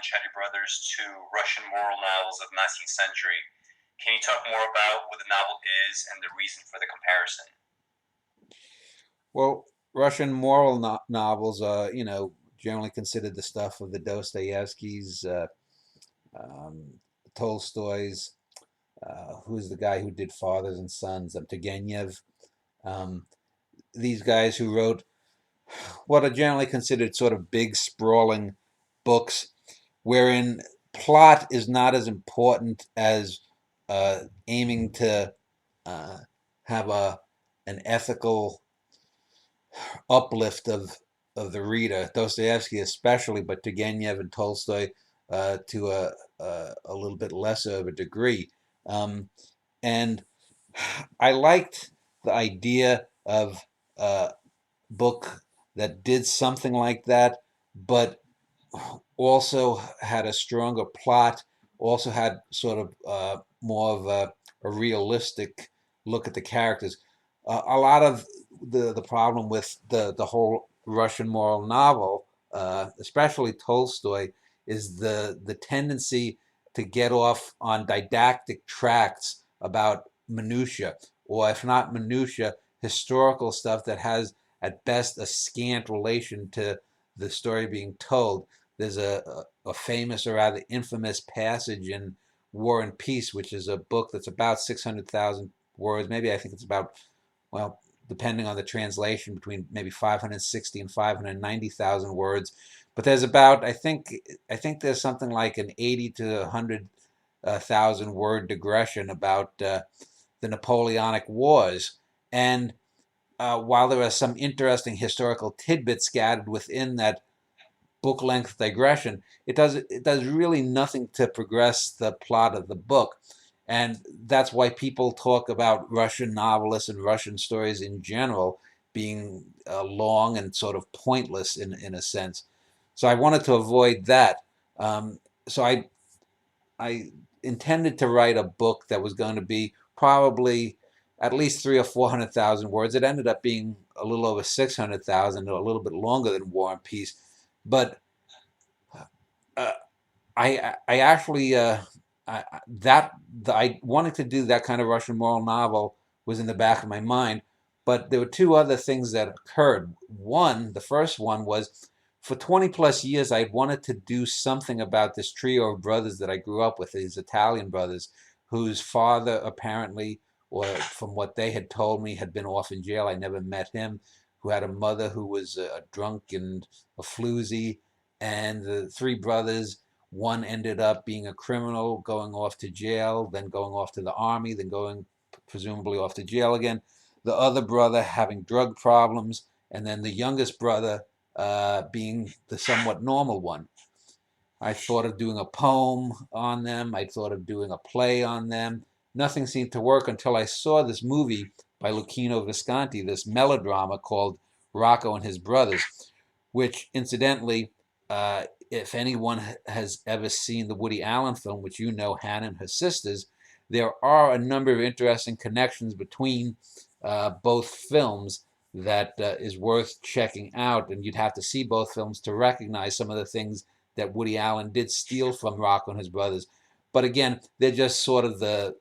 Vincetti Brothers to Russian moral novels of the 19th century. Can you talk more about what the novel is and the reason for the comparison? Well, Russian moral novels are, generally considered the stuff of the Dostoevskys, um, Tolstoy's. Who's the guy who did Fathers and Sons? Turgenev. Um, these guys who wrote what are generally considered sort of big, sprawling books, wherein plot is not as important as aiming to uh, have an ethical uplift of the reader. Dostoevsky especially, but Turgenev and Tolstoy to a little bit lesser of a degree. Um, and I liked the idea of a book that did something like that, but also had a stronger plot, also had sort of more of a realistic look at the characters. A lot of the problem with the whole Russian moral novel, especially Tolstoy, is the tendency to get off on didactic tracts about minutia, or if not minutia, historical stuff that has at best a scant relation to the story being told. There's a famous or rather infamous passage in War and Peace, which is a book that's about 600,000 words. Maybe I think it's about, well, depending on the translation, between maybe 560 and 590,000 words. But there's about, I think there's something like an 80 to 100,000 word digression about the Napoleonic Wars. And while there are some interesting historical tidbits scattered within that book length digression, it does really nothing to progress the plot of the book. And that's why people talk about Russian novelists and Russian stories in general being long and sort of pointless in a sense. So I wanted to avoid that. So I intended to write a book that was going to be probably at least three or 400,000 words. It ended up being a little over 600,000, a little bit longer than War and Peace. But uh, I actually I wanted to do that kind of Russian moral novel was in the back of my mind, but there were two other things that occurred. One, the first one was for 20 plus years I'd wanted to do something about this trio of brothers that I grew up with, these Italian brothers, whose father apparently, or from what they had told me, had been off in jail. I never met him. Who had a mother who was a drunk and a floozy, and the three brothers, one ended up being a criminal, going off to jail, then going off to the army, then going presumably off to jail again. The other brother having drug problems, and then the youngest brother being the somewhat normal one. I thought of doing a poem on them. I thought of doing a play on them. Nothing seemed to work until I saw this movie by Luchino Visconti, this melodrama called Rocco and His Brothers, which incidentally, if anyone has ever seen the Woody Allen film, which you know, Hannah and Her Sisters, there are a number of interesting connections between both films that is worth checking out. And you'd have to see both films to recognize some of the things that Woody Allen did steal from Rocco and His Brothers. But again, they're just sort of the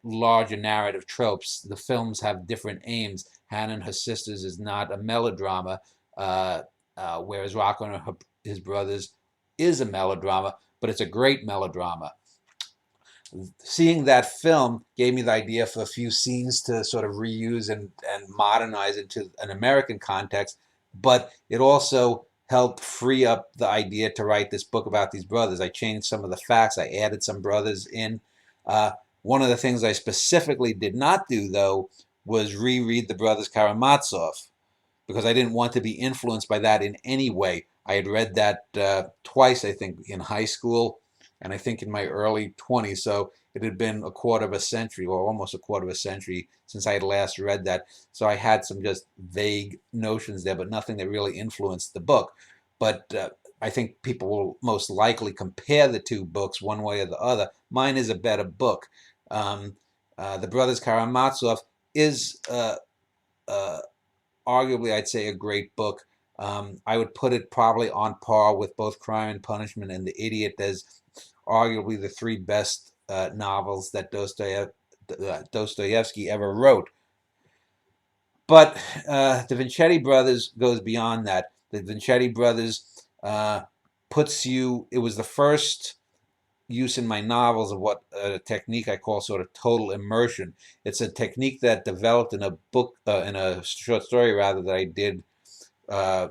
larger narrative tropes. The films have different aims. Hannah and Her Sisters is not a melodrama, whereas Rocco and His Brothers is a melodrama, but it's a great melodrama. Seeing that film gave me the idea for a few scenes to sort of reuse and modernize into an American context, but it also helped free up the idea to write this book about these brothers. I changed some of the facts, I added some brothers in. Uh, One of the things I specifically did not do, though, was reread the Brothers Karamazov because I didn't want to be influenced by that in any way. I had read that twice, I think, in high school and I think in my early 20s. So it had been a quarter of a century, or almost a quarter of a century, since I had last read that. So I had some just vague notions there, but nothing that really influenced the book. But I think people will most likely compare the two books one way or the other. Mine is a better book. The Brothers Karamazov is uh, arguably, I'd say, a great book. I would put it probably on par with both Crime and Punishment and The Idiot as arguably the three best novels that Dostoevsky ever wrote. But the Vincetti Brothers goes beyond that. The Vincetti Brothers puts you, it was the first use in my novels of what a technique I call sort of total immersion. It's a technique that developed in a book, in a short story rather, that I did. Uh,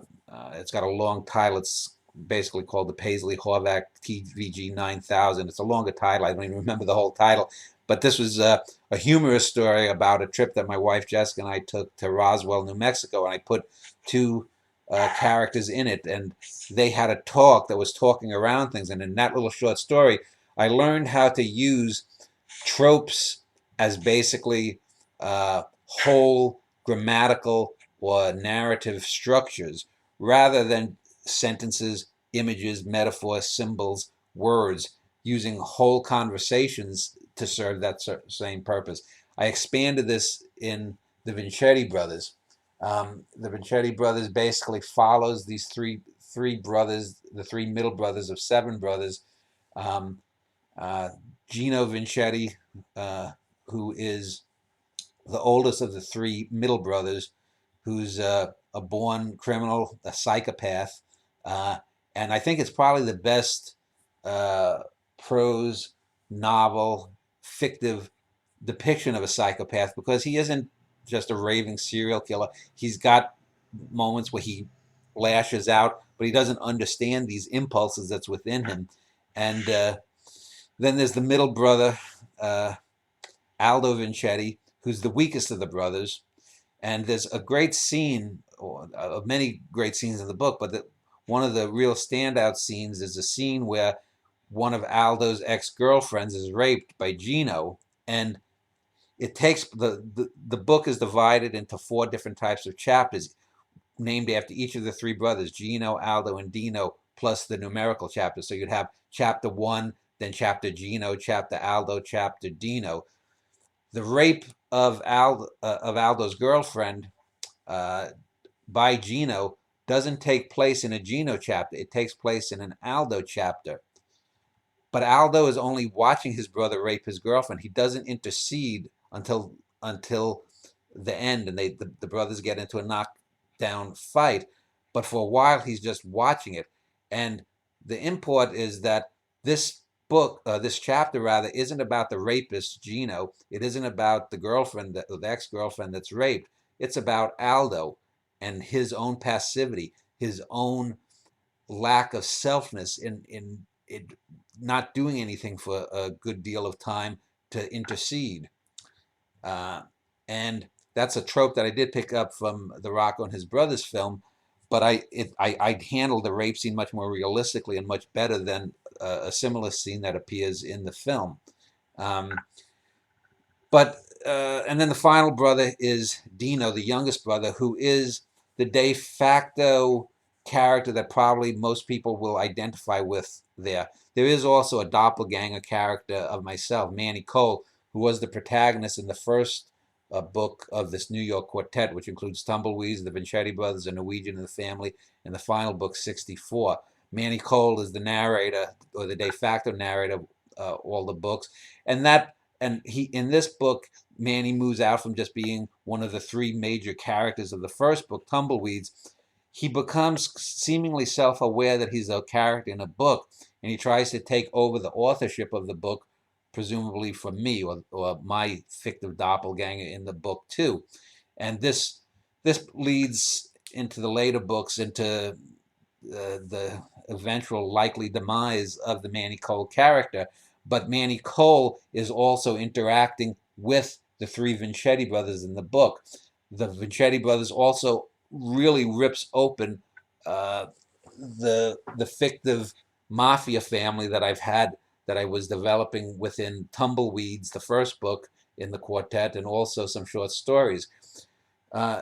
it's got a long title. It's basically called the Paisley Horvath TVG 9000. It's a longer title. I don't even remember the whole title. But this was a humorous story about a trip that my wife Jessica and I took to Roswell, New Mexico, and I put two characters in it, and they had a talk that was talking around things. And in that little short story, I learned how to use tropes as basically whole grammatical or narrative structures rather than sentences, images, metaphors, symbols, words, using whole conversations to serve that same purpose. I expanded this in the Vincetti Brothers. The Vincetti Brothers basically follows these three brothers, the three middle brothers of seven brothers. Um, uh, Gino Vincetti, who is the oldest of the three middle brothers, who's a born criminal, a psychopath, uh, and I think it's probably the best uh, prose novel, fictive depiction of a psychopath, because he isn't just a raving serial killer. He's got moments where he lashes out, but he doesn't understand these impulses that's within him. And then there's the middle brother, uh, Aldo Vincetti, who's the weakest of the brothers. And there's a great scene, or many great scenes in the book, but one of the real standout scenes is a scene where one of Aldo's ex-girlfriends is raped by Gino, and it takes the book is divided into four different types of chapters named after each of the three brothers, Gino, Aldo, and Dino, plus the numerical chapters. So you'd have chapter one, then chapter Gino, chapter Aldo, chapter Dino. The rape of Aldo's girlfriend uh, by Gino doesn't take place in a Gino chapter. It takes place in an Aldo chapter. But Aldo is only watching his brother rape his girlfriend. He doesn't intercede until the end, and the brothers get into a knockdown fight. But for a while, he's just watching it. And the import is that this book, this chapter rather, isn't about the rapist Gino. It isn't about the girlfriend, the ex-girlfriend that's raped. It's about Aldo and his own passivity, his own lack of selfness in not doing anything for a good deal of time to intercede. Uh, and that's a trope that I did pick up from the Rocco and his brothers film, but I handled the rape scene much more realistically and much better than a similar scene that appears in the film. Um, but and then the final brother is Dino, the youngest brother, who is the de facto character that probably most people will identify with there. There is also a doppelganger character of myself, Manny Cole, who was the protagonist in the first book of this New York quartet, which includes Tumbleweeds, the Vincetti Brothers, a Norwegian in the Family, and the final book, 64. Manny Cole is the narrator, or the de facto narrator of all the books. And he in this book, Manny moves out from just being one of the three major characters of the first book, Tumbleweeds. He becomes seemingly self-aware that he's a character in a book, and he tries to take over the authorship of the book, presumably from me or my fictive doppelganger in the book too. And this leads into the later books into the eventual likely demise of the Manny Cole character. But Manny Cole is also interacting with the three Vincetti brothers in the book. The Vincetti brothers also really rips open the fictive mafia family that I've had, that I was developing within Tumbleweeds, the first book in the quartet, and also some short stories. Uh,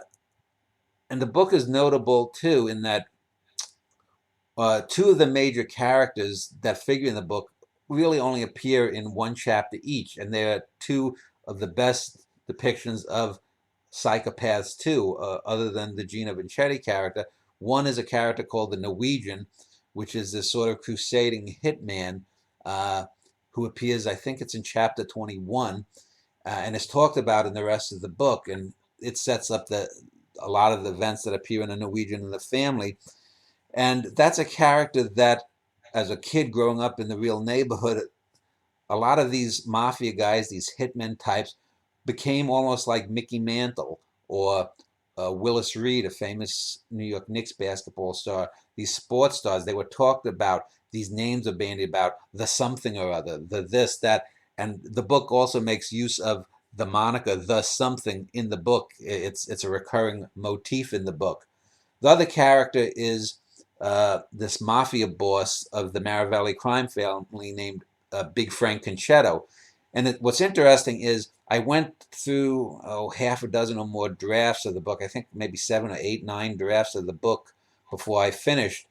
and the book is notable too in that two of the major characters that figure in the book really only appear in one chapter each, and they're two of the best depictions of psychopaths too, other than the Gino Vincetti character, One is a character called the Norwegian, which is this sort of crusading hitman uh, who appears, I think it's in chapter 21, and is talked about in the rest of the book. And it sets up a lot of the events that appear in the Norwegian and the family. And that's a character that, as a kid growing up in the real neighborhood, a lot of these mafia guys, these hitmen types, became almost like Mickey Mantle or Willis Reed, a famous New York Knicks basketball star. These sports stars, they were talked about. These names are bandied about, the something or other, the this, that. And the book also makes use of the moniker, the something, in the book. It's a recurring motif in the book. The other character is this mafia boss of the Maravelli crime family named Big Frank Concetto. And what's interesting is I went through half a dozen or more drafts of the book. I think maybe 7 or 8, 9 drafts of the book before I finished.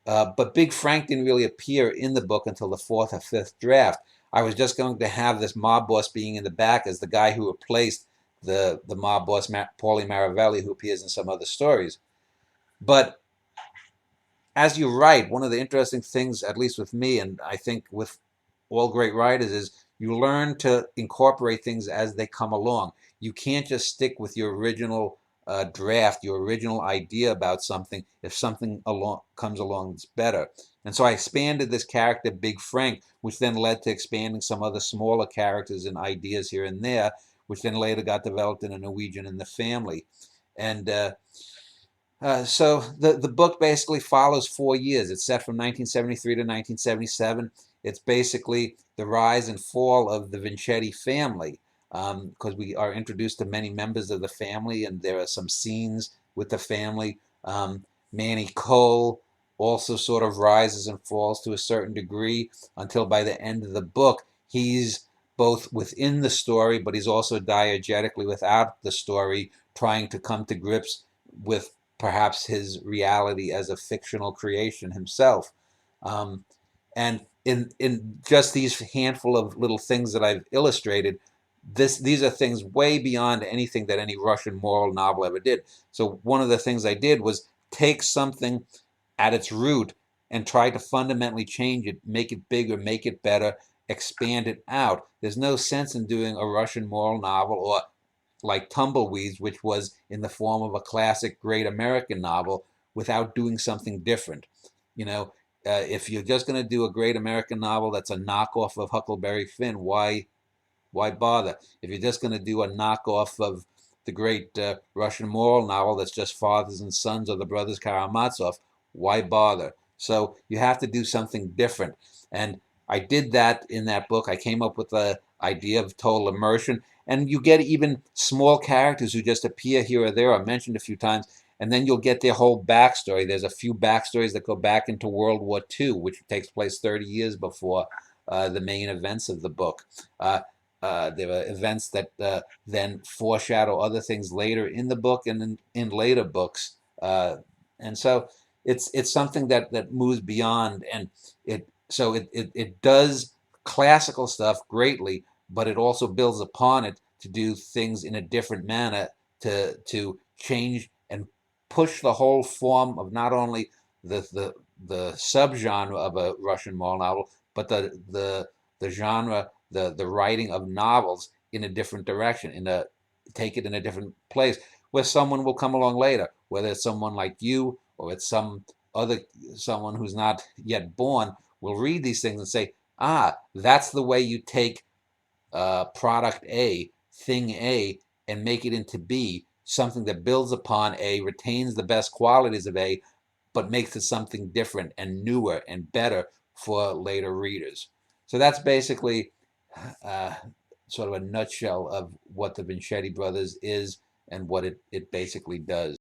But Big Frank didn't really appear in the book until the 4th or 5th draft. I was just going to have this mob boss being in the back as the guy who replaced the mob boss, Paulie Maravelli, who appears in some other stories. But as you write, one of the interesting things, at least with me, and I think with all great writers, is you learn to incorporate things as they come along. You can't just stick with your original draft, your original idea about something, if something comes along that's better. And so I expanded this character, Big Frank, which then led to expanding some other smaller characters and ideas here and there, which then later got developed in a Norwegian in the family. And so the book basically follows 4 years. It's set from 1973 to 1977. It's basically the rise and fall of the Vincetti family, because we are introduced to many members of the family, and there are some scenes with the family. Manny Cole also sort of rises and falls to a certain degree until by the end of the book, he's both within the story, but he's also diegetically without the story, trying to come to grips with perhaps his reality as a fictional creation himself. And in just these handful of little things that I've illustrated, these are things way beyond anything that any Russian moral novel ever did. So one of the things I did was take something at its root and try to fundamentally change it, make it bigger, make it better, expand it out. There's no sense in doing a Russian moral novel or like Tumbleweeds, which was in the form of a classic great American novel, without doing something different. You know, if you're just going to do a great American novel that's a knockoff of Huckleberry Finn, why bother? If you're just going to do a knockoff of the great Russian moral novel that's just fathers and sons or the brothers Karamazov, why bother? So you have to do something different. And I did that in that book. I came up with the idea of total immersion. And you get even small characters who just appear here or there, are mentioned a few times, and then you'll get their whole backstory. There's a few backstories that go back into World War II, which takes place 30 years before the main events of the book. There are events that then foreshadow other things later in the book and in later books. And so it's something that moves beyond, and it does classical stuff greatly, but it also builds upon it to do things in a different manner, to change and push the whole form of not only the subgenre of a Russian moral novel, but the genre, the writing of novels in a different direction, take it in a different place, where someone will come along later, whether it's someone like you or it's someone who's not yet born, will read these things and say, that's the way you take product A, thing A, and make it into B, something that builds upon A, retains the best qualities of A, but makes it something different and newer and better for later readers. So that's basically uh, sort of a nutshell of what the Vincetti Brothers is and what it basically does.